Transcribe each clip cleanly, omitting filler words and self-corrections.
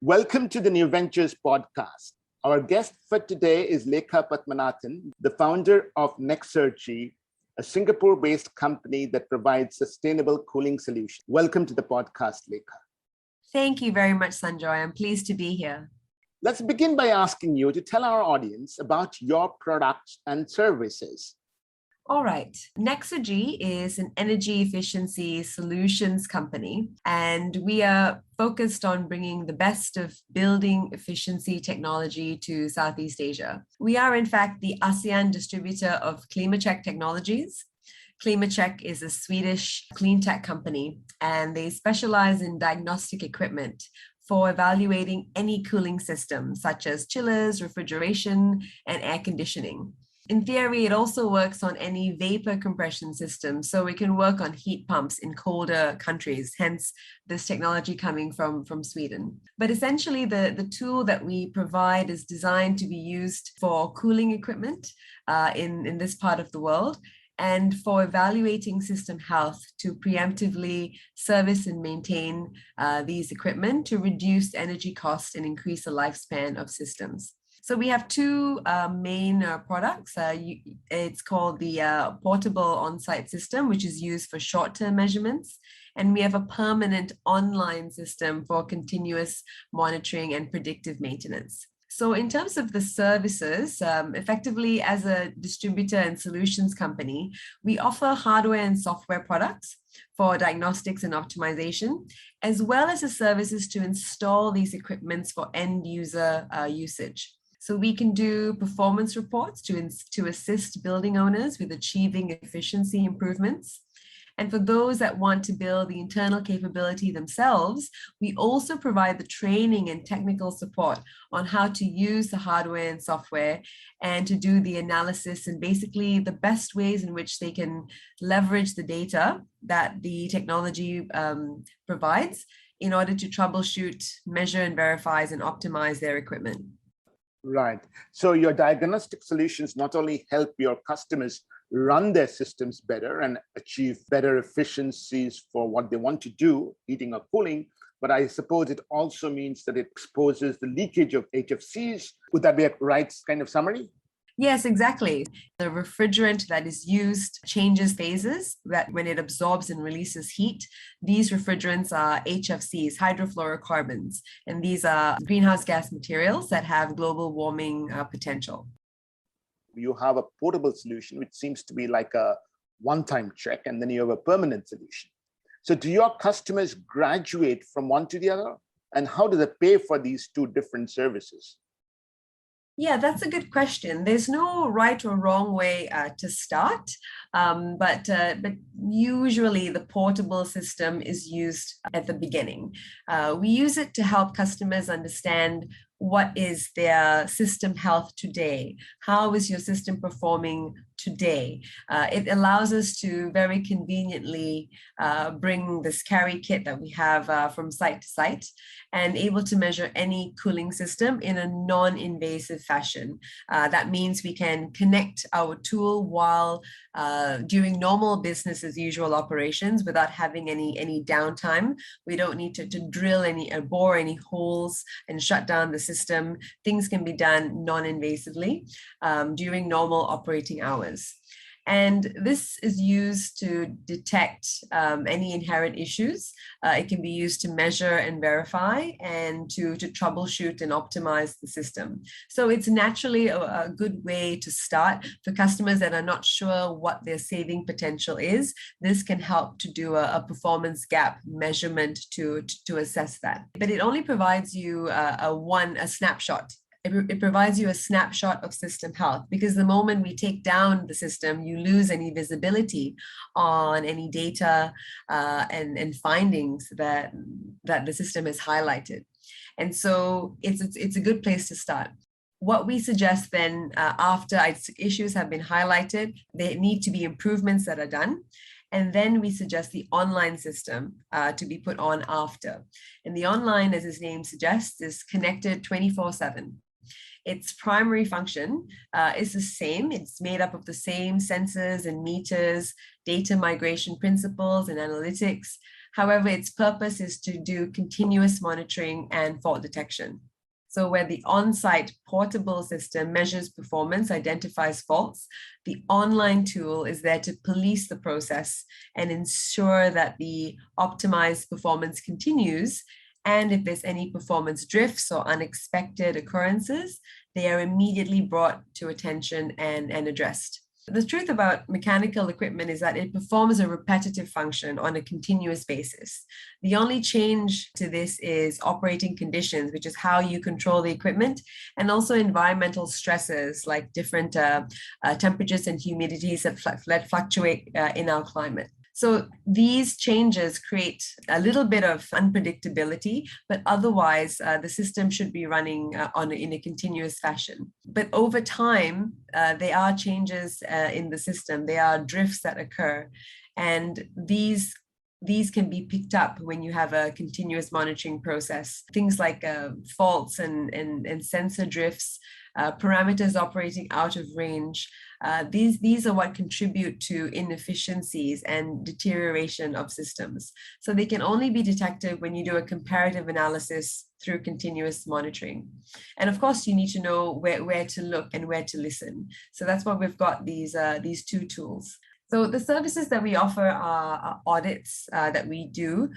Welcome to the New Ventures podcast. Our guest for today is Lekha Padmanathan, the founder of Nexergy, a Singapore-based company that provides sustainable cooling solutions. Welcome to the podcast, Lekha. Thank you very much, Sanjoy. I'm pleased to be here. Let's begin by asking you to tell our audience about your products and services. All right. Nexergy is an energy efficiency solutions company, and we are focused on bringing the best of building efficiency technology to Southeast Asia. We are, in fact, the ASEAN distributor of Klimacheck Technologies. Klimacheck is a Swedish clean tech company, and they specialize in diagnostic equipment for evaluating any cooling system, such as chillers, refrigeration, and air conditioning. In theory, it also works on any vapor compression system, so we can work on heat pumps in colder countries, hence this technology coming from Sweden. But essentially, the tool that we provide is designed to be used for cooling equipment in this part of the world, and for evaluating system health to preemptively service and maintain these equipment to reduce energy costs and increase the lifespan of systems. So we have two main products. It's called the portable on-site system, which is used for short-term measurements. And we have a permanent online system for continuous monitoring and predictive maintenance. So in terms of the services, effectively as a distributor and solutions company, we offer hardware and software products for diagnostics and optimization, as well as the services to install these equipments for end user usage. So we can do performance reports to assist building owners with achieving efficiency improvements. And for those that want to build the internal capability themselves, we also provide the training and technical support on how to use the hardware and software and to do the analysis and basically the best ways in which they can leverage the data that the technology provides in order to troubleshoot, measure and verify and optimize their equipment. Right. So your diagnostic solutions not only help your customers run their systems better and achieve better efficiencies for what they want to do, heating or cooling, but I suppose it also means that it exposes the leakage of HFCs. Would that be a right kind of summary? Yes, exactly. The refrigerant that is used changes phases that when it absorbs and releases heat. These refrigerants are HFCs, hydrofluorocarbons, and these are greenhouse gas materials that have global warming potential. You have a portable solution, which seems to be like a one-time check, and then you have a permanent solution. So do your customers graduate from one to the other? And how do they pay for these two different services? Yeah, that's a good question. There's no right or wrong way to start, but usually the portable system is used at the beginning. We use it to help customers understand what is their system health today? How is your system performing today? It allows us to very conveniently bring this carry kit that we have from site to site and able to measure any cooling system in a non-invasive fashion. That means we can connect our tool while doing normal business as usual operations without having any downtime. We don't need to drill bore any holes and shut down the system. Things can be done non-invasively during normal operating hours. And this is used to detect any inherent issues. It can be used to measure and verify and to troubleshoot and optimize the system. So it's naturally a good way to start for customers that are not sure what their saving potential is. This can help to do a performance gap measurement to assess that. But it only provides you a snapshot. It provides you a snapshot of system health, because the moment we take down the system, you lose any visibility on any data and findings that the system has highlighted. And so it's a good place to start. What we suggest then, after issues have been highlighted, there need to be improvements that are done. And then we suggest the online system to be put on after. And the online, as its name suggests, is connected 24/7. Its primary function is the same. It's made up of the same sensors and meters, data migration principles and analytics. However, its purpose is to do continuous monitoring and fault detection. So where the on-site portable system measures performance, identifies faults, the online tool is there to police the process and ensure that the optimized performance continues. And if there's any performance drifts or unexpected occurrences, they are immediately brought to attention and addressed. The truth about mechanical equipment is that it performs a repetitive function on a continuous basis. The only change to this is operating conditions, which is how you control the equipment, and also environmental stresses like different temperatures and humidities that fluctuate in our climate. So these changes create a little bit of unpredictability, but otherwise the system should be running in a continuous fashion. But over time, there are changes in the system. There are drifts that occur, and these can be picked up when you have a continuous monitoring process. Things like faults and sensor drifts, parameters operating out of range. These are what contribute to inefficiencies and deterioration of systems. So they can only be detected when you do a comparative analysis through continuous monitoring. And of course, you need to know where to look and where to listen. So that's why we've got these two tools. So the services that we offer are audits that we do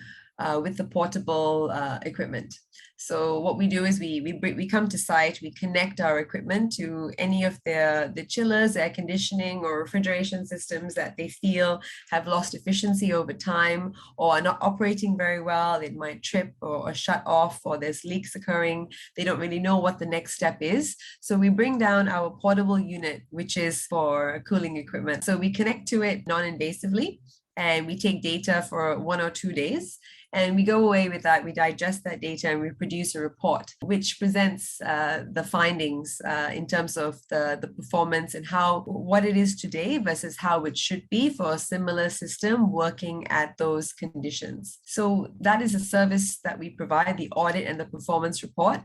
with the portable equipment. So what we do is we come to site, we connect our equipment to any of the chillers, air conditioning, or refrigeration systems that they feel have lost efficiency over time or are not operating very well. It might trip or shut off, or there's leaks occurring. They don't really know what the next step is. So we bring down our portable unit, which is for cooling equipment. So we connect to it non-invasively, and we take data for 1 or 2 days. And we go away with that, we digest that data, and we produce a report which presents the findings in terms of the performance and what it is today versus how it should be for a similar system working at those conditions. So that is a service that we provide, the audit and the performance report.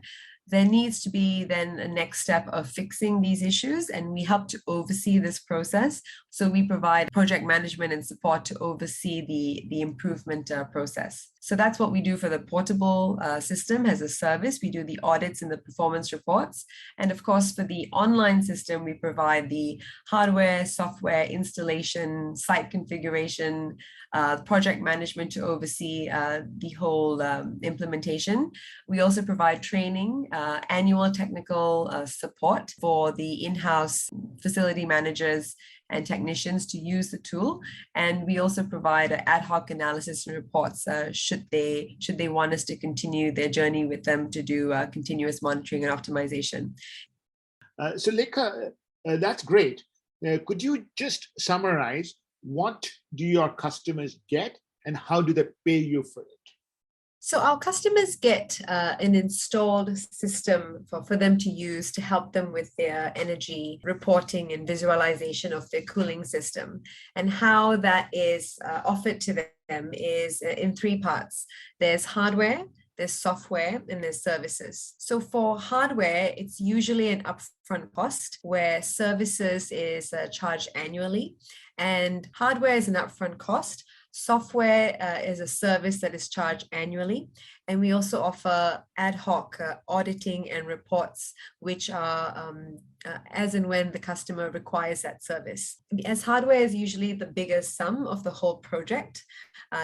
There needs to be then a next step of fixing these issues, and we help to oversee this process. So we provide project management and support to oversee the improvement process. So that's what we do for the portable system as a service. We do the audits and the performance reports. And of course, for the online system, we provide the hardware, software installation, site configuration, project management to oversee the whole implementation. We also provide training, annual technical support for the in-house facility managers and technicians to use the tool. And we also provide ad hoc analysis and reports should they want us to continue their journey with them to do continuous monitoring and optimization. So Lekha, that's great. Could you just summarize, what do your customers get and how do they pay you for it? So our customers get an installed system for them to use to help them with their energy reporting and visualization of their cooling system. And how that is offered to them is in 3 parts. There's hardware, there's software, and there's services. So for hardware, it's usually an upfront cost, where services is charged annually, and hardware is an upfront cost. Software is a service that is charged annually. And we also offer ad hoc auditing and reports, which are as and when the customer requires that service. As hardware is usually the biggest sum of the whole project,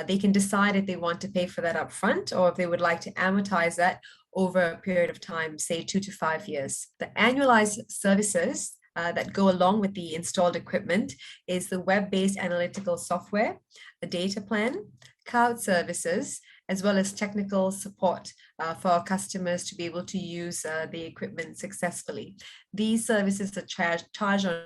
they can decide if they want to pay for that upfront or if they would like to amortize that over a period of time, say 2 to 5 years. The annualized services that go along with the installed equipment is the web-based analytical software, a data plan, cloud services, as well as technical support for our customers to be able to use the equipment successfully. These services are charged on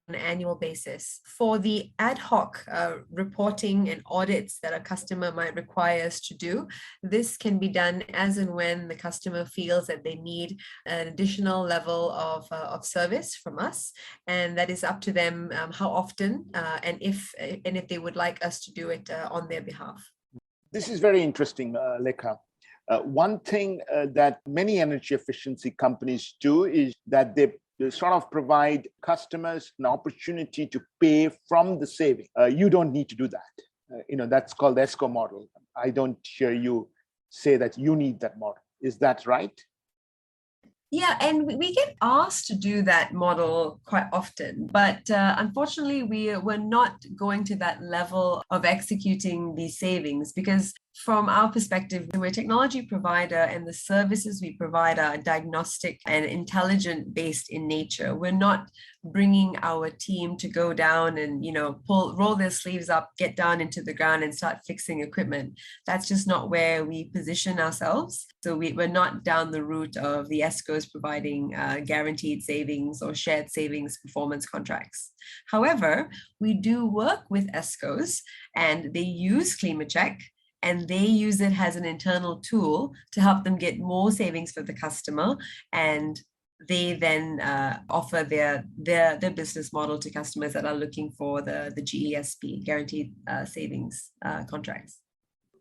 an annual basis. For the ad hoc reporting and audits that a customer might require us to do, this can be done as and when the customer feels that they need an additional level of service from us, and that is up to them how often and if they would like us to do it on their behalf. This is very interesting, Lekha. One thing that many energy efficiency companies do is that they sort of provide customers an opportunity to pay from the saving. You don't need to do that. That's called the ESCO model. I don't hear you say that you need that model. Is that right? Yeah, and we get asked to do that model quite often, but unfortunately, we're not going to that level of executing these savings because from our perspective, we're a technology provider and the services we provide are diagnostic and intelligent based in nature. We're not bringing our team to go down and, roll their sleeves up, get down into the ground and start fixing equipment. That's just not where we position ourselves. So we're not down the route of the ESCOs providing guaranteed savings or shared savings performance contracts. However, we do work with ESCOs and they use ClimaCheck and they use it as an internal tool to help them get more savings for the customer. And they then offer their business model to customers that are looking for the GESP, guaranteed savings contracts.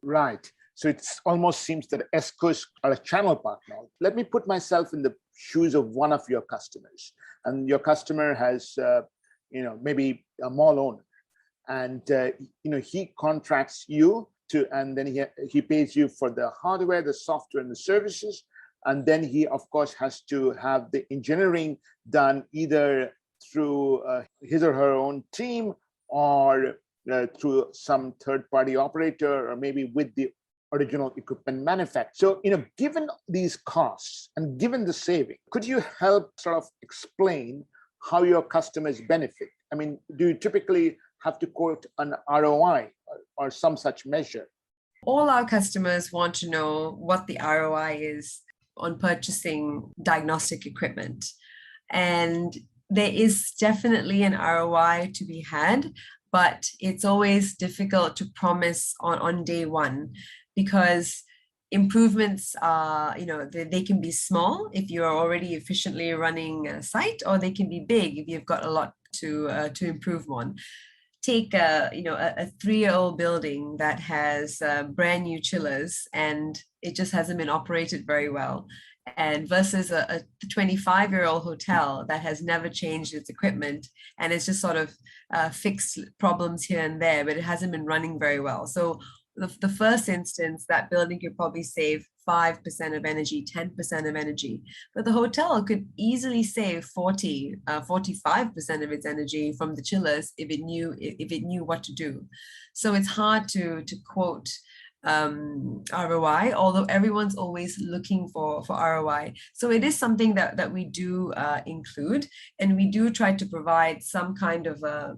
Right. So it almost seems that ESCOs are a channel partner. Let me put myself in the shoes of one of your customers. And your customer has, maybe a mall owner. And, he contracts you and then he pays you for the hardware, the software, and the services. And then he, of course, has to have the engineering done either through his or her own team or through some third-party operator or maybe with the original equipment manufacturer. So, given these costs and given the saving, could you help sort of explain how your customers benefit? I mean, do you typically have to quote an ROI or some such measure? All our customers want to know what the ROI is on purchasing diagnostic equipment. And there is definitely an ROI to be had, but it's always difficult to promise on day one because improvements are, they can be small if you're already efficiently running a site, or they can be big if you've got a lot to improve on. Take a 3-year-old building that has brand new chillers and it just hasn't been operated very well, and versus a 25-year-old hotel that has never changed its equipment and it's just sort of fixed problems here and there, but it hasn't been running very well. So the first instance, that building could probably save 5% of energy, 10% of energy, but the hotel could easily save 45% of its energy from the chillers if it knew what to do. So it's hard to quote ROI, although everyone's always looking for ROI. So it is something that we do include, and we do try to provide some kind of a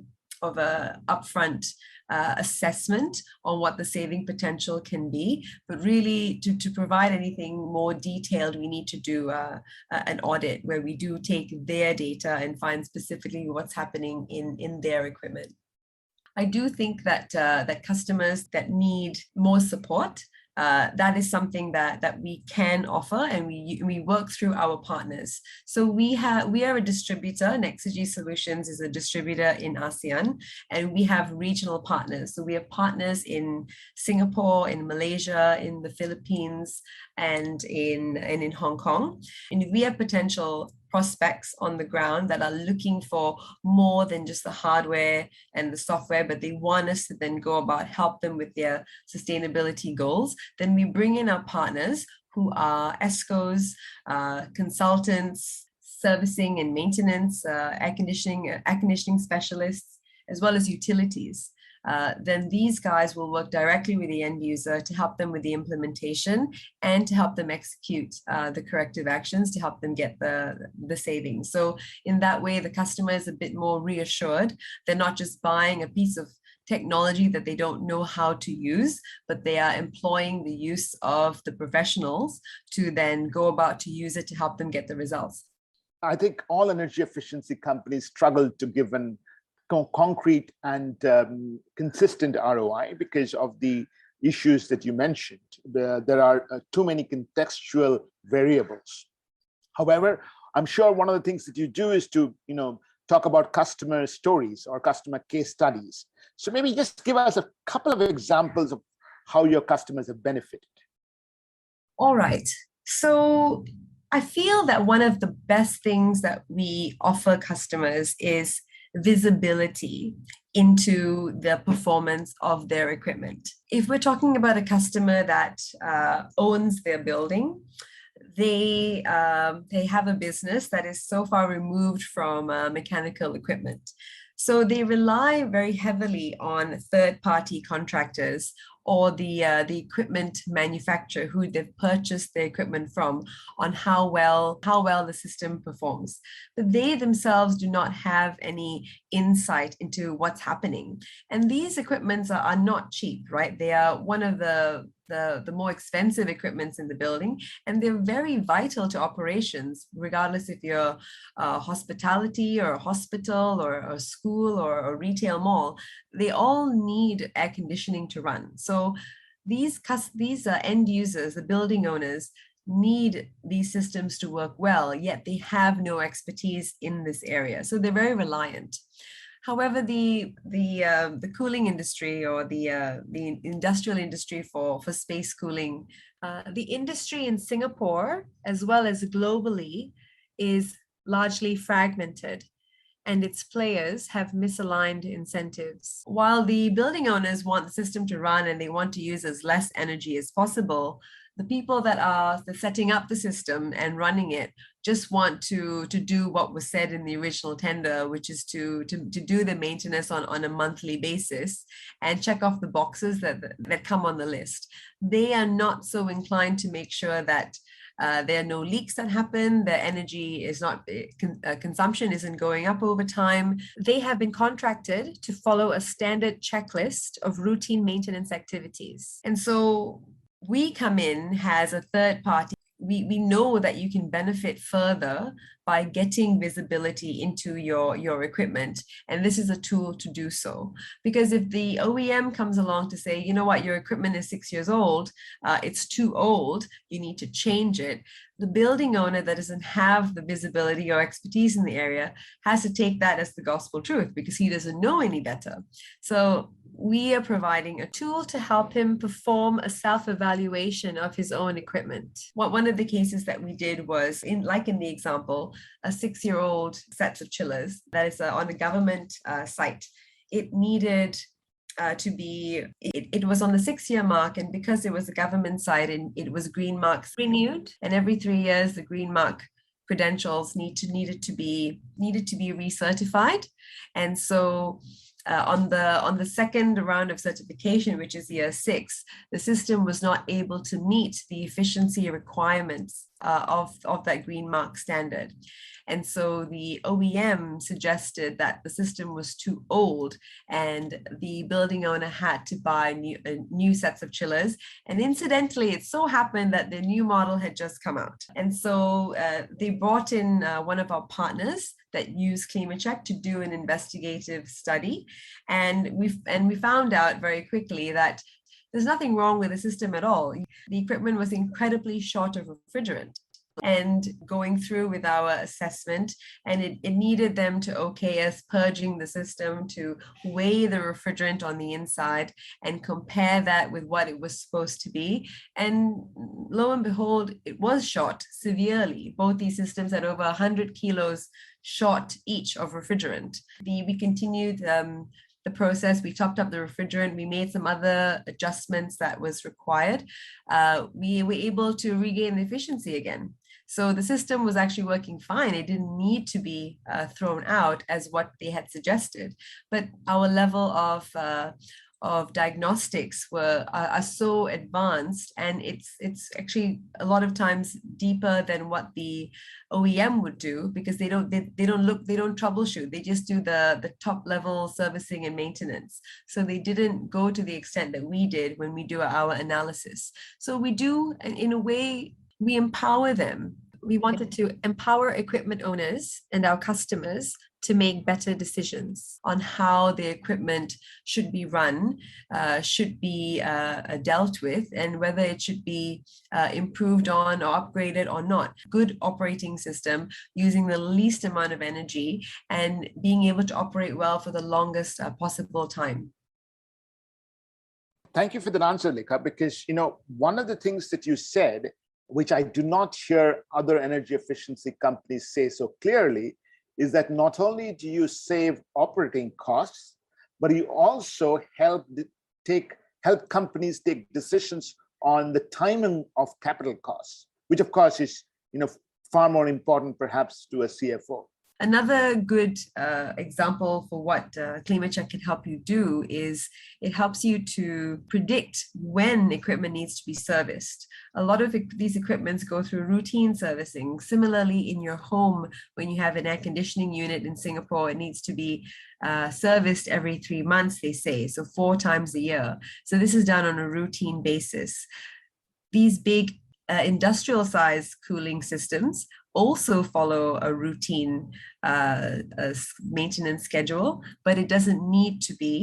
upfront assessment on what the saving potential can be. But really, to provide anything more detailed, we need to do an audit where we do take their data and find specifically what's happening in their equipment. I do think that that customers that need more support, that is something that we can offer, and we work through our partners. So we are a distributor. Nexergy Solutions is a distributor in ASEAN, and we have regional partners. So we have partners in Singapore, in Malaysia, in the Philippines, and in Hong Kong. And we have potential prospects on the ground that are looking for more than just the hardware and the software, but they want us to then go about help them with their sustainability goals. Then we bring in our partners who are ESCOs, consultants, servicing and maintenance, air conditioning specialists, as well as utilities. Then these guys will work directly with the end user to help them with the implementation and to help them execute the corrective actions to help them get the savings. So in that way, the customer is a bit more reassured. They're not just buying a piece of technology that they don't know how to use, but they are employing the use of the professionals to then go about to use it to help them get the results. I think all energy efficiency companies struggle to give an concrete and consistent ROI because of the issues that you mentioned. There are too many contextual variables. However, I'm sure one of the things that you do is to talk about customer stories or customer case studies. So maybe just give us a couple of examples of how your customers have benefited. All right. So I feel that one of the best things that we offer customers is visibility into the performance of their equipment. If we're talking about a customer that owns their building, they have a business that is so far removed from mechanical equipment. So they rely very heavily on third-party contractors or the equipment manufacturer who they've purchased their equipment from on how well the system performs. But they themselves do not have any insight into what's happening. And these equipments are not cheap, right? They are one of the more expensive equipments in the building, and they're very vital to operations, regardless if you're hospitality or a hospital or a school or a retail mall. They all need air conditioning to run. So these end users, the building owners, need these systems to work well, yet they have no expertise in this area. So they're very reliant. However, the cooling industry or the industrial industry for space cooling, the industry in Singapore as well as globally is largely fragmented, and its players have misaligned incentives. While the building owners want the system to run and they want to use as less energy as possible, the people that are setting up the system and running it just want to do what was said in the original tender, which is to do the maintenance on a monthly basis and check off the boxes that come on the list. They are not so inclined to make sure that there are no leaks that happen, the energy is not, consumption isn't going up over time. They have been contracted to follow a standard checklist of routine maintenance activities. And so we come in as a third party. We know that you can benefit further by getting visibility into your equipment. And this is a tool to do so. Because if the OEM comes along to say, you know what, your equipment is 6 years old, it's too old, you need to change it, the building owner that doesn't have the visibility or expertise in the area has to take that as the gospel truth because he doesn't know any better. So we are providing a tool to help him perform a self-evaluation of his own equipment. One of the cases that we did was, in the example, a 6-year-old set of chillers that is on a government site. It needed it was on the 6-year mark, and because it was a government site and it was green marks renewed, and every 3 years the green mark credentials needed to be recertified. And so on the second round of certification, which is year 6, the system was not able to meet the efficiency requirements of that green mark standard. And so the OEM suggested that the system was too old and the building owner had to buy new sets of chillers. And incidentally, it so happened that the new model had just come out. And so they brought in one of our partners that use ClimaCheck to do an investigative study. And we found out very quickly that there's nothing wrong with the system at all. The equipment was incredibly short of refrigerant. And going through with our assessment, and it needed them to okay us purging the system to weigh the refrigerant on the inside and compare that with what it was supposed to be. And lo and behold, it was short severely. Both these systems had over 100 kilos short each of refrigerant. We continued the process. We topped up the refrigerant. We made some other adjustments that was required. We were able to regain the efficiency again. So the system was actually working fine. It didn't need to be thrown out as what they had suggested. But our level of diagnostics are so advanced, and it's actually a lot of times deeper than what the OEM would do, because they don't troubleshoot. They just do the top level servicing and maintenance. So they didn't go to the extent that we did when we do our analysis. So we do, in a way, we empower them. We wanted to empower equipment owners and our customers to make better decisions on how the equipment should be run, should be dealt with, and whether it should be improved on or upgraded or not. Good operating system using the least amount of energy and being able to operate well for the longest possible time. Thank you for that answer, Lekha, because one of the things that you said, which I do not hear other energy efficiency companies say so clearly, is that not only do you save operating costs, but you also help companies take decisions on the timing of capital costs, which of course is far more important perhaps to a CFO. Another good example for what ClimaCheck can help you do is it helps you to predict when equipment needs to be serviced. A lot of these equipments go through routine servicing. Similarly, in your home, when you have an air conditioning unit in Singapore, it needs to be serviced every 3 months, they say, so 4 times a year. So this is done on a routine basis. These big industrial size cooling systems also follow a routine maintenance schedule, but it doesn't need to be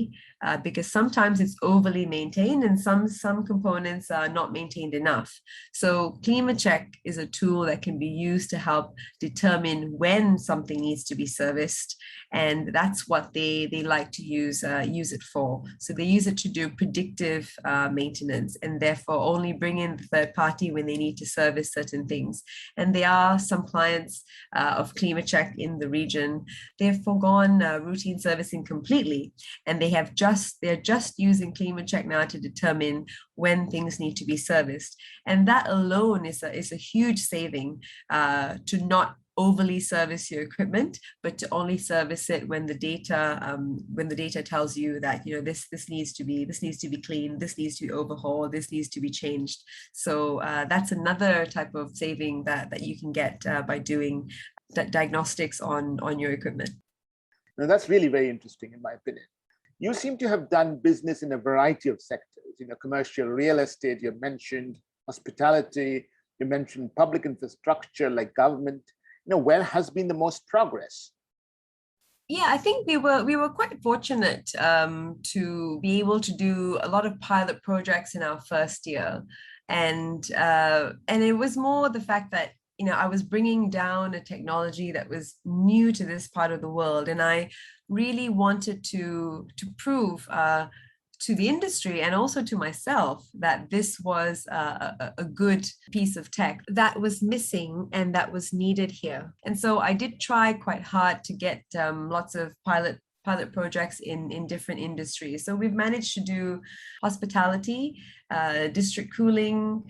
because sometimes it's overly maintained and some components are not maintained enough. So ClimaCheck is a tool that can be used to help determine when something needs to be serviced, and that's what they like to use it for. So they use it to do predictive maintenance, and therefore only bring in the third party when they need to service certain things. And there are some clients of ClimaCheck in the region. They've forgone routine servicing completely, and they're just using ClimaCheck now to determine when things need to be serviced. And that alone is a huge saving to not overly service your equipment, but to only service it when the data tells you that this needs to be cleaned, this needs to be overhauled, this needs to be changed. So that's another type of saving that you can get by doing diagnostics on your equipment. Now that's really very interesting in my opinion. You seem to have done business in a variety of sectors, commercial real estate, you mentioned hospitality, you mentioned public infrastructure like government. Where has been the most progress? Yeah, I think we were quite fortunate to be able to do a lot of pilot projects in our first year, and it was more the fact that I was bringing down a technology that was new to this part of the world, and I really wanted to prove to the industry and also to myself that this was a good piece of tech that was missing and that was needed here. And so I did try quite hard to get lots of pilot projects in different industries. So we've managed to do hospitality, district cooling,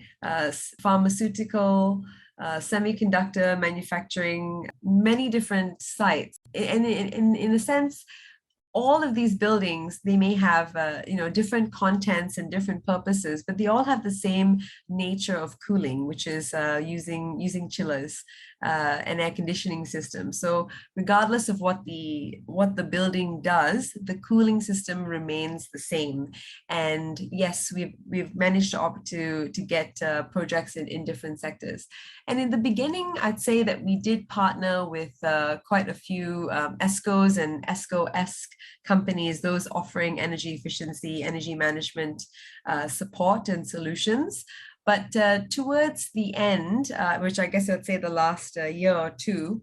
pharmaceutical, semiconductor manufacturing, many different sites. And in a sense, all of these buildings, they may have different contents and different purposes, but they all have the same nature of cooling, which is using chillers and air conditioning systems. So regardless of what the building does, the cooling system remains the same. And yes, we've managed to get projects in different sectors. And in the beginning, I'd say that we did partner with quite a few ESCOs and ESCO-esque companies, those offering energy efficiency, energy management support and solutions. But towards the end, which I guess I'd say the last year or two,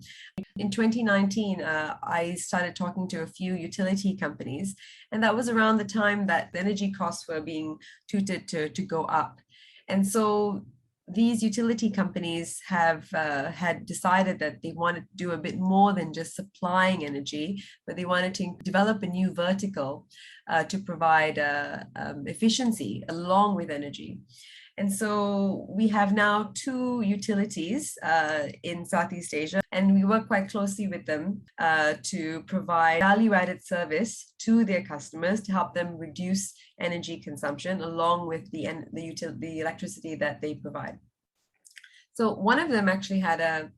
in 2019, I started talking to a few utility companies, and that was around the time that the energy costs were being touted to go up. And so these utility companies have had decided that they wanted to do a bit more than just supplying energy, but they wanted to develop a new vertical to provide efficiency along with energy. And so we have now 2 utilities in Southeast Asia, and we work quite closely with them to provide value-added service to their customers to help them reduce energy consumption along with the electricity that they provide. So one of them actually had an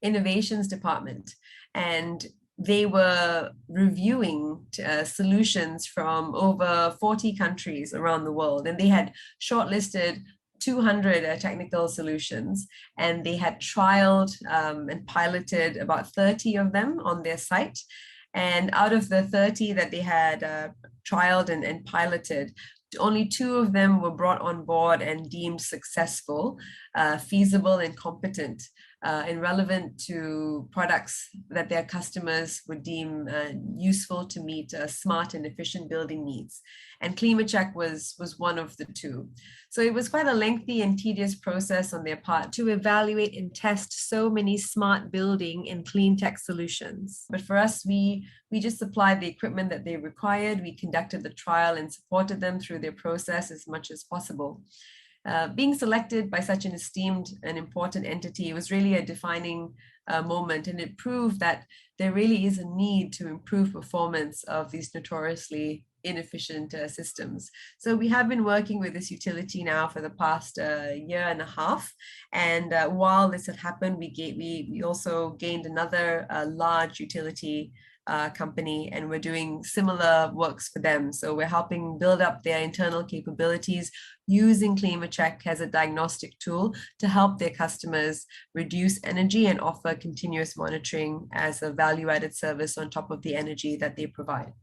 innovations department, and they were reviewing solutions from over 40 countries around the world, and they had shortlisted 200 technical solutions, and they had trialed and piloted about 30 of them on their site. And out of the 30 that they had trialed and piloted, only 2 of them were brought on board and deemed successful, feasible, and competent and relevant to products that their customers would deem useful to meet smart and efficient building needs. And ClimaCheck was one of the two. So it was quite a lengthy and tedious process on their part to evaluate and test so many smart building and clean tech solutions. But for us, we just supplied the equipment that they required. We conducted the trial and supported them through their process as much as possible. Being selected by such an esteemed and important entity was really a defining moment, and it proved that there really is a need to improve performance of these notoriously inefficient systems. So we have been working with this utility now for the past year and a half, and while this had happened, we also gained another large utility company, and we're doing similar works for them. So we're helping build up their internal capabilities using ClimaCheck as a diagnostic tool to help their customers reduce energy and offer continuous monitoring as a value-added service on top of the energy that they provide.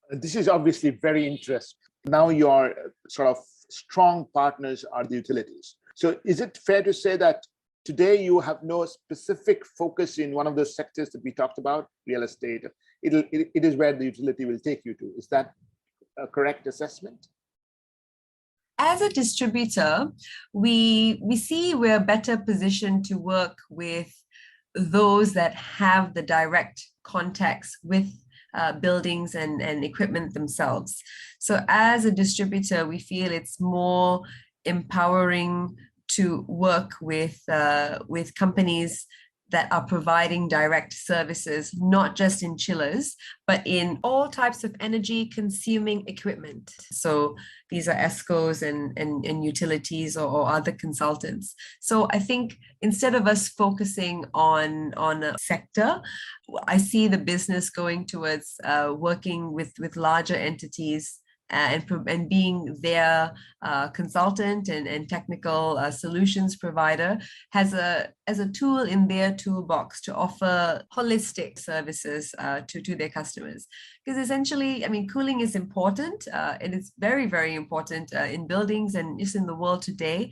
This is obviously very interesting. Now your sort of strong partners are the utilities. So is it fair to say that today you have no specific focus in one of those sectors that we talked about, real estate? It is where the utility will take you to. Is that a correct assessment? As a distributor, we see we're better positioned to work with those that have the direct contacts with buildings and equipment themselves. So as a distributor, we feel it's more empowering to work with companies that are providing direct services, not just in chillers, but in all types of energy consuming equipment. So these are ESCOs and utilities or other consultants. So I think instead of us focusing on a sector, I see the business going towards working with larger entities and being their consultant and technical solutions provider as a tool in their toolbox to offer holistic services to their customers. Because essentially, I mean, cooling is important, and it's very, very important in buildings and just in the world today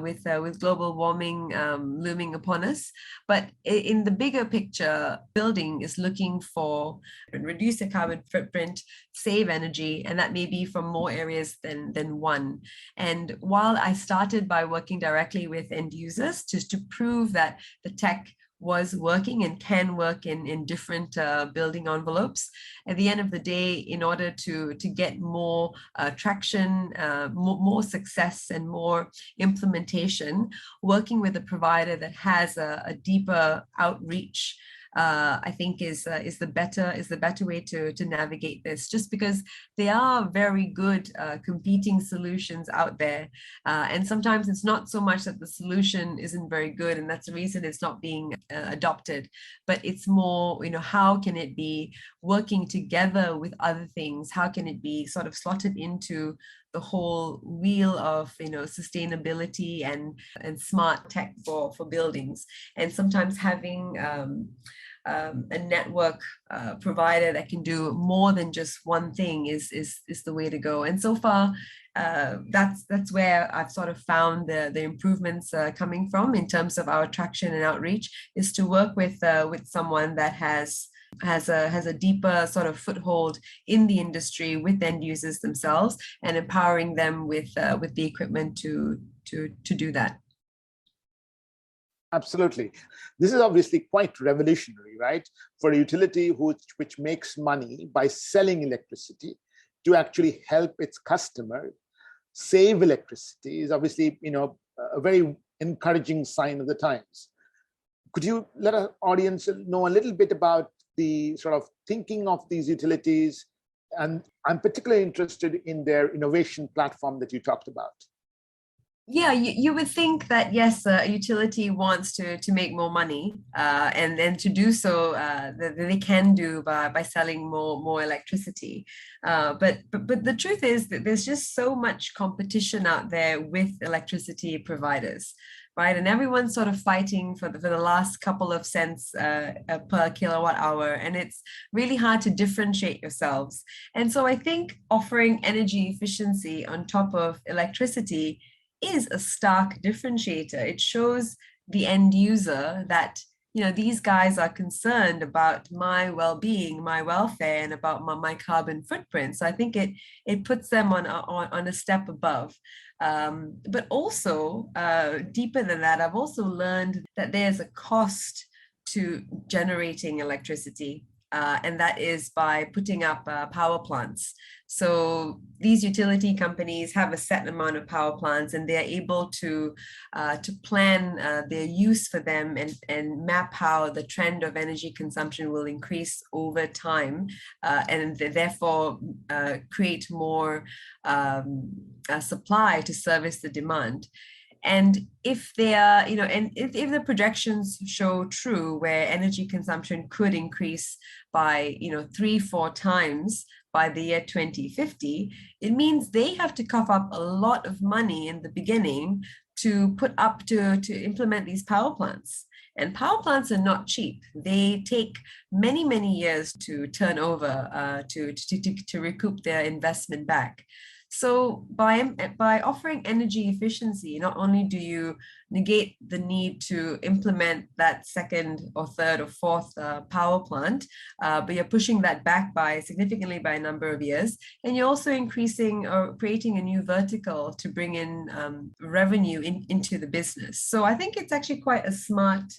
with global warming looming upon us. But in the bigger picture, building is looking for reduce the carbon footprint, save energy, and that may be from more areas than one. And while I started by working directly with end users just to prove that the tech was working and can work in different building envelopes, at the end of the day, in order to get more traction, more success and more implementation, working with a provider that has a deeper outreach, I think is the better way to navigate this, just because there are very good competing solutions out there, and sometimes it's not so much that the solution isn't very good, and that's the reason it's not being adopted, but it's more, how can it be working together with other things? How can it be sort of slotted into the whole wheel of sustainability and smart tech for buildings? And sometimes having a network provider that can do more than just one thing is the way to go. And so far, that's where I've sort of found the improvements coming from in terms of our traction and outreach, is to work with someone that has a deeper sort of foothold in the industry with end users themselves, and empowering them with the equipment to do that. Absolutely. This is obviously quite revolutionary, right? For a utility which makes money by selling electricity to actually help its customer save electricity is obviously, a very encouraging sign of the times. Could you let our audience know a little bit about the sort of thinking of these utilities? And I'm particularly interested in their innovation platform that you talked about. Yeah, you would think that, yes, a utility wants to make more money, and then to do so, they can do by selling more electricity. But the truth is that there's just so much competition out there with electricity providers, right? And everyone's sort of fighting for the last couple of cents per kilowatt hour, and it's really hard to differentiate yourselves. And so I think offering energy efficiency on top of electricity is a stark differentiator. It shows the end user that these guys are concerned about my well-being, my welfare, and about my carbon footprint. So I think it puts them on a step above. But also, deeper than that, I've also learned that there's a cost to generating electricity. And that is by putting up power plants. So these utility companies have a set amount of power plants, and they're able to plan their use for them and map how the trend of energy consumption will increase over time, and therefore create more supply to service the demand. And if they are, and if the projections show true, where energy consumption could increase by, 3-4 times by the year 2050, it means they have to cough up a lot of money in the beginning to put up to implement these power plants. And power plants are not cheap. They take many, many years to turn over, to recoup their investment back. So by offering energy efficiency, not only do you negate the need to implement that second or third or fourth power plant, but you're pushing that back significantly by a number of years, and you're also increasing or creating a new vertical to bring in revenue into the business. So I think it's actually quite a smart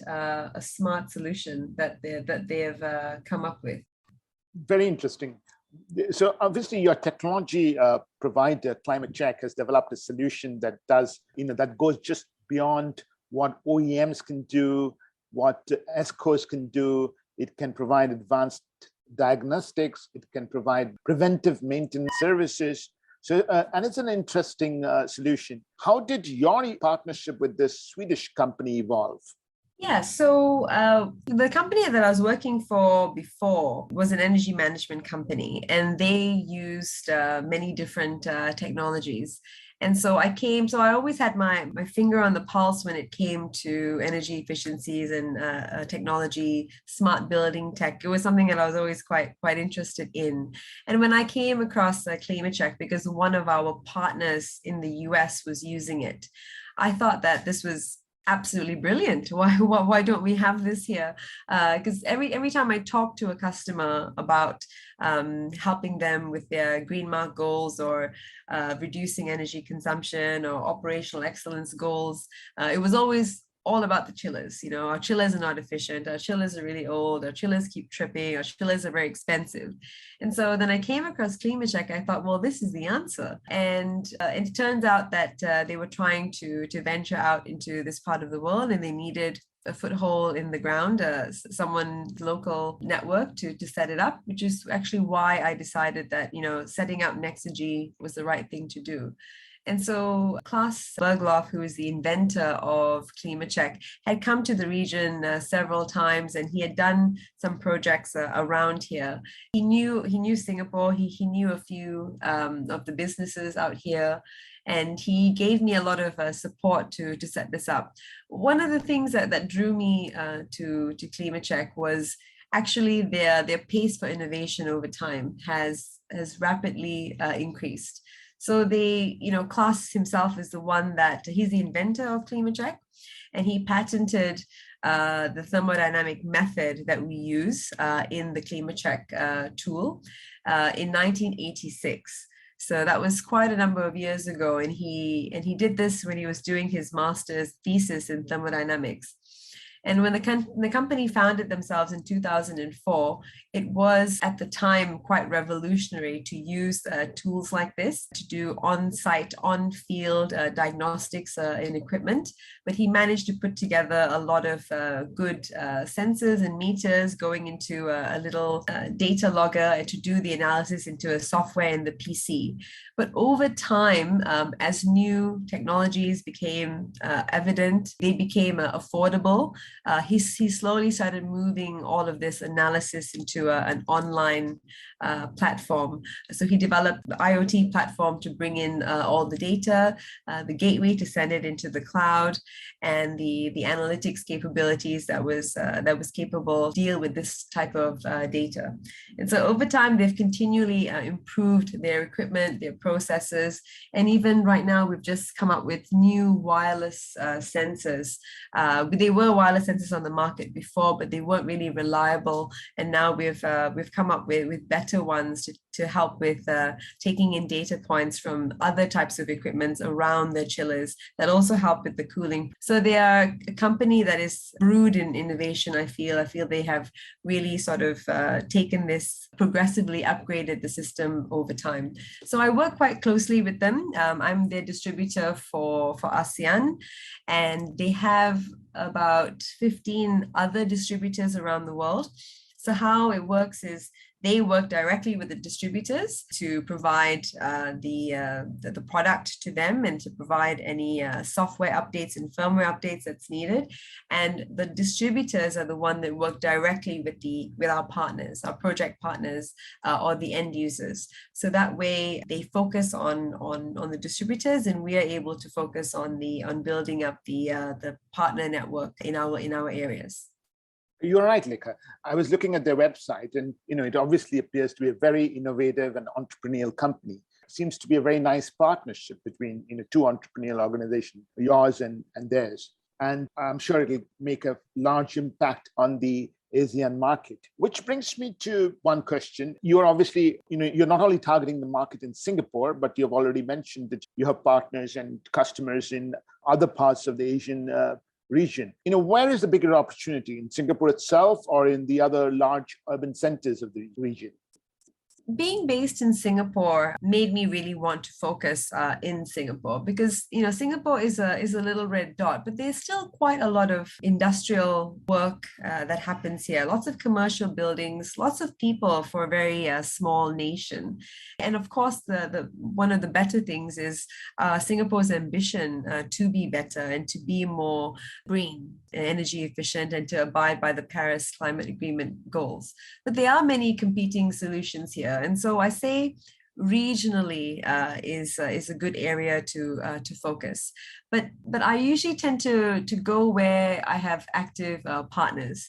solution that they have come up with. Very interesting. So obviously your technology provider, Climate Check, has developed a solution that does, that goes just beyond what OEMs can do, what ESCOs can do. It can provide advanced diagnostics. It can provide preventive maintenance services. So, and it's an interesting solution. How did your partnership with this Swedish company evolve? Yeah, so the company that I was working for before was an energy management company, and they used many different technologies. And so I always had my finger on the pulse when it came to energy efficiencies and technology, smart building tech. It was something that I was always quite interested in. And when I came across Climate Check, because one of our partners in the US was using it, I thought that this was absolutely brilliant. Why don't we have this here? Because every time I talk to a customer about helping them with their green mark goals or reducing energy consumption or operational excellence goals, it was always all about the chillers. Our chillers are not efficient. Our chillers are really old. Our chillers keep tripping. Our chillers are very expensive. And so then I came across Climate Check. I thought, well, this is the answer. And it turns out that they were trying to venture out into this part of the world, and they needed a foothold in the ground, someone's local network to set it up, which is actually why I decided that, setting up Nexergy was the right thing to do. And so Klaus Bergloff, who is the inventor of Climate Check, had come to the region several times, and he had done some projects around here. He knew Singapore. He knew a few of the businesses out here, and he gave me a lot of support to set this up. One of the things that drew me to Climate Check was actually their pace for innovation over time has rapidly increased. So Klaus himself is the one he's the inventor of Climate Check, and he patented the thermodynamic method that we use in the Climate Check tool in 1986. So that was quite a number of years ago, and he did this when he was doing his master's thesis in thermodynamics. And when the company founded themselves in 2004, it was at the time quite revolutionary to use tools like this to do on-site, on-field diagnostics in equipment. But he managed to put together a lot of good sensors and meters going into a little data logger to do the analysis into a software in the PC. But over time, as new technologies became evident, they became affordable. he slowly started moving all of this analysis into an online platform. So he developed the IoT platform to bring in all the data, the gateway to send it into the cloud, and the analytics capabilities that was capable to deal with this type of data. And so over time, they've continually improved their equipment, their processes, and even right now, we've just come up with new wireless sensors. They were wireless sensors on the market before, but they weren't really reliable. And now we've come up with better ones to help with taking in data points from other types of equipments around the chillers that also help with the cooling. So they are a company that is brewed in innovation. I feel they have really sort of taken this, progressively upgraded the system over time. So I work quite closely with them. I'm their distributor for ASEAN, and they have about 15 other distributors around the world. So how it works is they work directly with the distributors to provide the product to them and to provide any software updates and firmware updates that's needed. And the distributors are the one that work directly with our partners, our project partners, or the end users. So that way they focus on the distributors, and we are able to focus on building up the partner network in our areas. You're right, Lekha. I was looking at their website, and it obviously appears to be a very innovative and entrepreneurial company. It seems to be a very nice partnership between two entrepreneurial organizations, yours and theirs. And I'm sure it'll make a large impact on the ASEAN market. Which brings me to one question. You're obviously, you're not only targeting the market in Singapore, but you've already mentioned that you have partners and customers in other parts of the Asian region. Where is the bigger opportunity, in Singapore itself or in the other large urban centers of the region? Being based in Singapore made me really want to focus in Singapore, because Singapore is a little red dot, but there's still quite a lot of industrial work that happens here. Lots of commercial buildings, lots of people for a very small nation. And of course, the one of the better things is Singapore's ambition to be better and to be more green, energy efficient, and to abide by the Paris Climate Agreement goals. But there are many competing solutions here. And so I say regionally is a good area to focus. But I usually tend to go where I have active partners,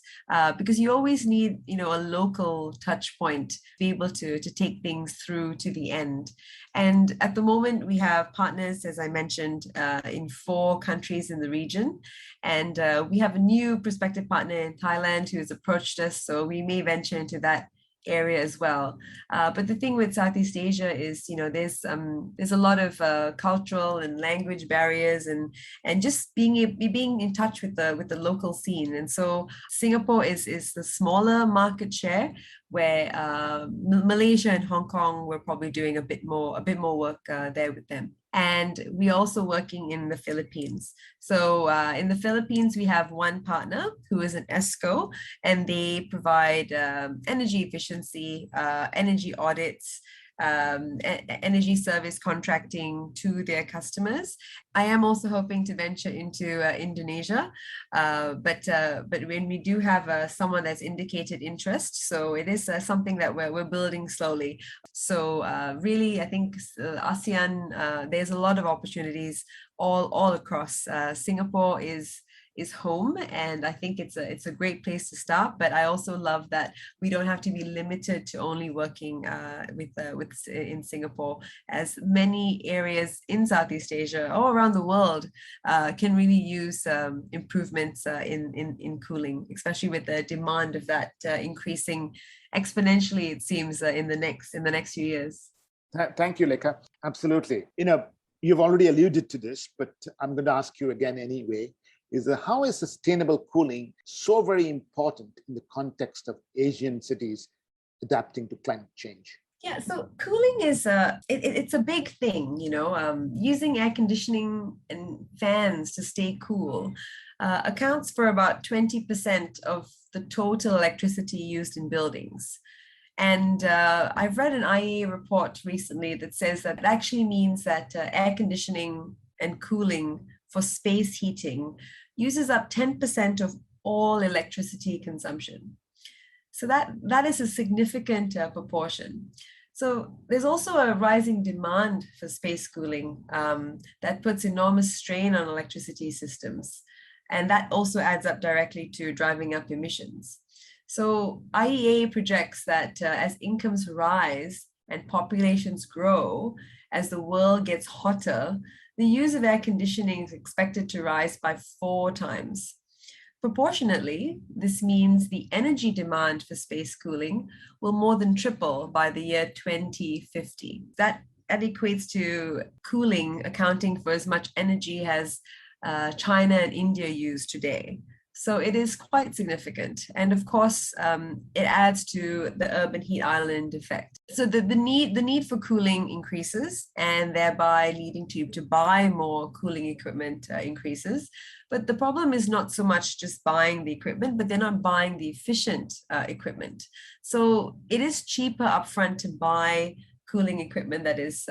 because you always need a local touch point to be able to take things through to the end. And at the moment, we have partners, as I mentioned, in 4 countries in the region. And we have a new prospective partner in Thailand who has approached us, so we may venture into that area as well. But the thing with Southeast Asia is, there's a lot of cultural and language barriers, and just being in touch with the local scene. And so Singapore is the smaller market share, where Malaysia and Hong Kong, we're probably doing a bit more work there with them. And we're also working in the Philippines. So in the Philippines, we have one partner who is an ESCO, and they provide energy efficiency, energy audits, energy service contracting to their customers. I am also hoping to venture into Indonesia, but when we do have someone that's indicated interest, so it is something that we're building slowly. So really, I think ASEAN, there's a lot of opportunities all across. Singapore is home, and I think it's a great place to start. But I also love that we don't have to be limited to only working in Singapore, as many areas in Southeast Asia or around the world can really use improvements in cooling, especially with the demand of that increasing exponentially, it seems, in the next few years. Thank you, Lekha. Absolutely. You've already alluded to this, but I'm going to ask you again anyway. How is sustainable cooling so very important in the context of Asian cities adapting to climate change? Yeah, so cooling is it's a big thing, using air conditioning and fans to stay cool accounts for about 20% of the total electricity used in buildings. And I've read an IEA report recently that says that it actually means that air conditioning and cooling for space heating uses up 10% of all electricity consumption. So that is a significant proportion. So there's also a rising demand for space cooling that puts enormous strain on electricity systems. And that also adds up directly to driving up emissions. So IEA projects that as incomes rise and populations grow, as the world gets hotter, the use of air conditioning is expected to rise by 4 times. Proportionately, this means the energy demand for space cooling will more than triple by the year 2050. That equates to cooling accounting for as much energy as China and India use today. So it is quite significant. And of course, it adds to the urban heat island effect. So the need for cooling increases, and thereby leading to buy more cooling equipment increases. But the problem is not so much just buying the equipment, but they're not buying the efficient equipment. So it is cheaper upfront to buy cooling equipment that is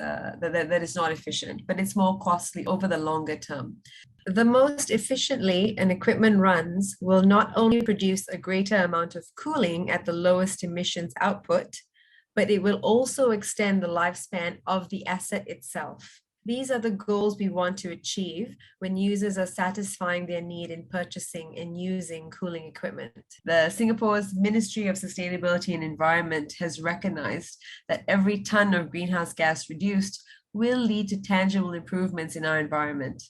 not efficient, but it's more costly over the longer term. The most efficiently an equipment runs will not only produce a greater amount of cooling at the lowest emissions output, but it will also extend the lifespan of the asset itself. These are the goals we want to achieve when users are satisfying their need in purchasing and using cooling equipment. The Singapore's Ministry of Sustainability and Environment has recognized that every ton of greenhouse gas reduced will lead to tangible improvements in our environment.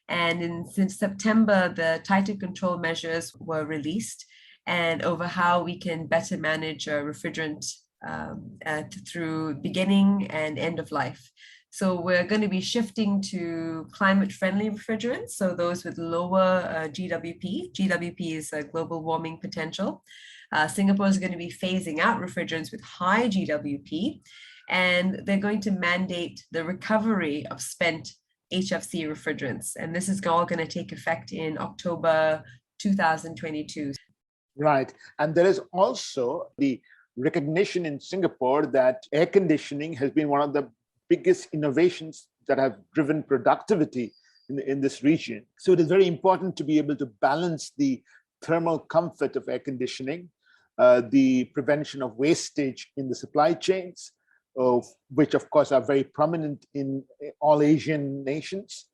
And since September, the tighter control measures were released and over how we can better manage refrigerant through beginning and end of life. So we're going to be shifting to climate-friendly refrigerants, so those with lower GWP. GWP is a global warming potential. Singapore is going to be phasing out refrigerants with high GWP, and they're going to mandate the recovery of spent HFC refrigerants. And this is all going to take effect in October 2022. Right. And there is also the recognition in Singapore that air conditioning has been one of the biggest innovations that have driven productivity in this region. So it is very important to be able to balance the thermal comfort of air conditioning, the prevention of wastage in the supply chains, which of course are very prominent in all Asian nations,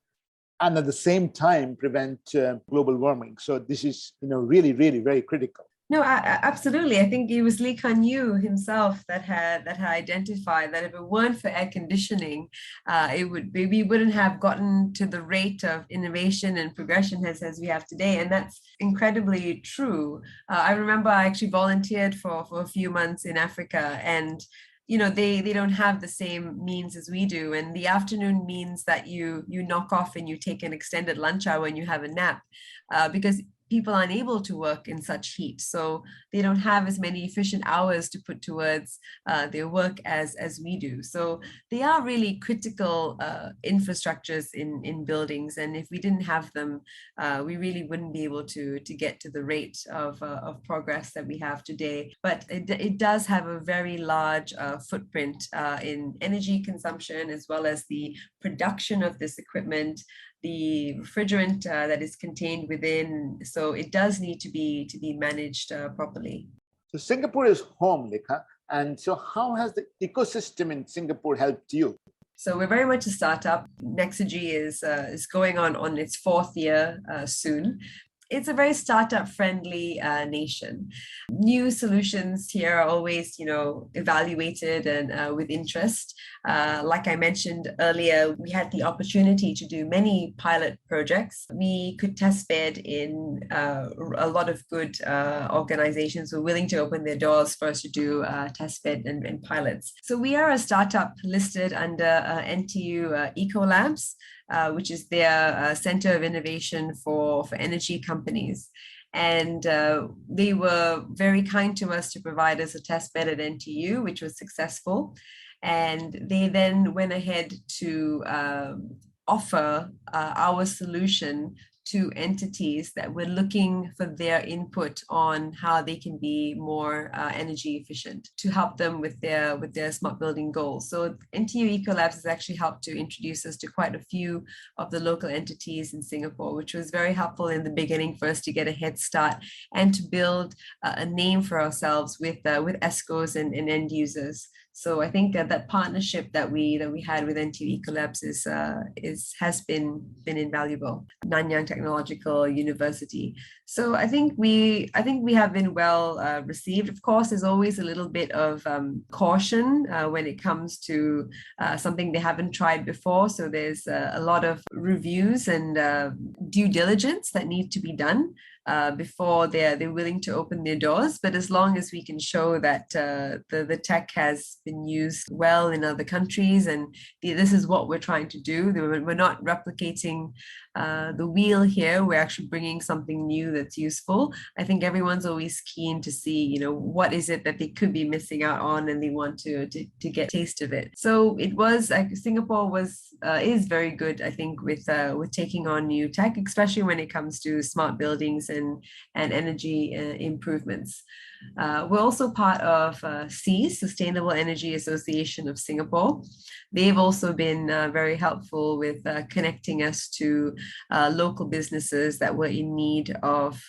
and at the same time prevent global warming. So this is, really, really very critical. No, absolutely. I think it was Lee Kuan Yew himself that had identified that if it weren't for air conditioning, we wouldn't have gotten to the rate of innovation and progression as we have today, and that's incredibly true. I remember I actually volunteered for a few months in Africa, and they don't have the same means as we do, and the afternoon means that you knock off and you take an extended lunch hour and you have a nap, because people aren't able to work in such heat. So they don't have as many efficient hours to put towards their work as we do. So they are really critical infrastructures in buildings. And if we didn't have them, we really wouldn't be able to get to the rate of progress that we have today. But it does have a very large footprint in energy consumption, as well as the production of this equipment, the refrigerant that is contained within. So it does need to be managed properly. So Singapore is home, Lekha. And so how has the ecosystem in Singapore helped you? So we're very much a startup. Nexergy is going on its 4th year soon. It's a very startup-friendly nation. New solutions here are always, evaluated and with interest. Like I mentioned earlier, we had the opportunity to do many pilot projects. We could test bed in a lot of good organizations who are willing to open their doors for us to do test bed and pilots. So we are a startup listed under NTU Ecolabs, which is their center of innovation for energy companies. And they were very kind to us to provide us a test bed at NTU, which was successful. And they then went ahead to offer our solution to entities that were looking for their input on how they can be more energy efficient to help them with their smart building goals. So NTU Ecolabs has actually helped to introduce us to quite a few of the local entities in Singapore, which was very helpful in the beginning for us to get a head start and to build a name for ourselves with ESCOs and end users. So I think that partnership that we had with NTU Ecolabs has been invaluable. Nanyang Technological University. So I think we have been well received. Of course, there's always a little bit of caution when it comes to something they haven't tried before. So there's a lot of reviews and due diligence that need to be done before they're willing to open their doors. But as long as we can show that the tech has been used well in other countries and this is what we're trying to do, we're not replicating the wheel here, we're actually bringing something new that's useful. I think everyone's always keen to see, what is it that they could be missing out on and they want to get a taste of it. So it was Singapore is very good, I think, with taking on new tech, especially when it comes to smart buildings and energy improvements. We're also part of SEAS, Sustainable Energy Association of Singapore. They've also been very helpful with connecting us to local businesses that were in need of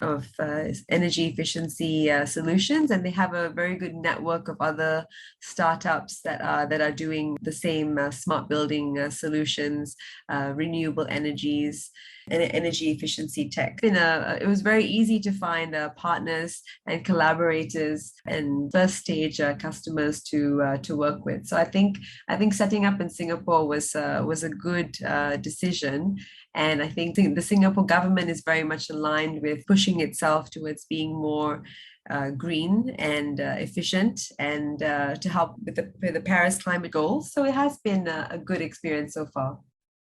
energy efficiency solutions, and they have a very good network of other startups that are doing the same smart building solutions, renewable energies, and energy efficiency tech. It was very easy to find partners and collaborators and first stage customers to work with. So I think setting up in Singapore was a good decision. And I think the Singapore government is very much aligned with pushing itself towards being more green and efficient and to help with the Paris climate goals. So it has been a good experience so far.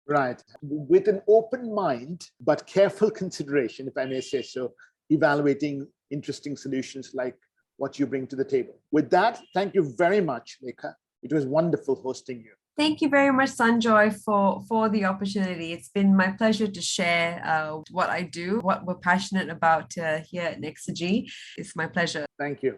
Right. With an open mind, but careful consideration, if I may say so, evaluating interesting solutions like what you bring to the table. With that, thank you very much, Lekha. It was wonderful hosting you. Thank you very much, Sanjoy, for the opportunity. It's been my pleasure to share what I do, what we're passionate about here at Nexagy. It's my pleasure. Thank you.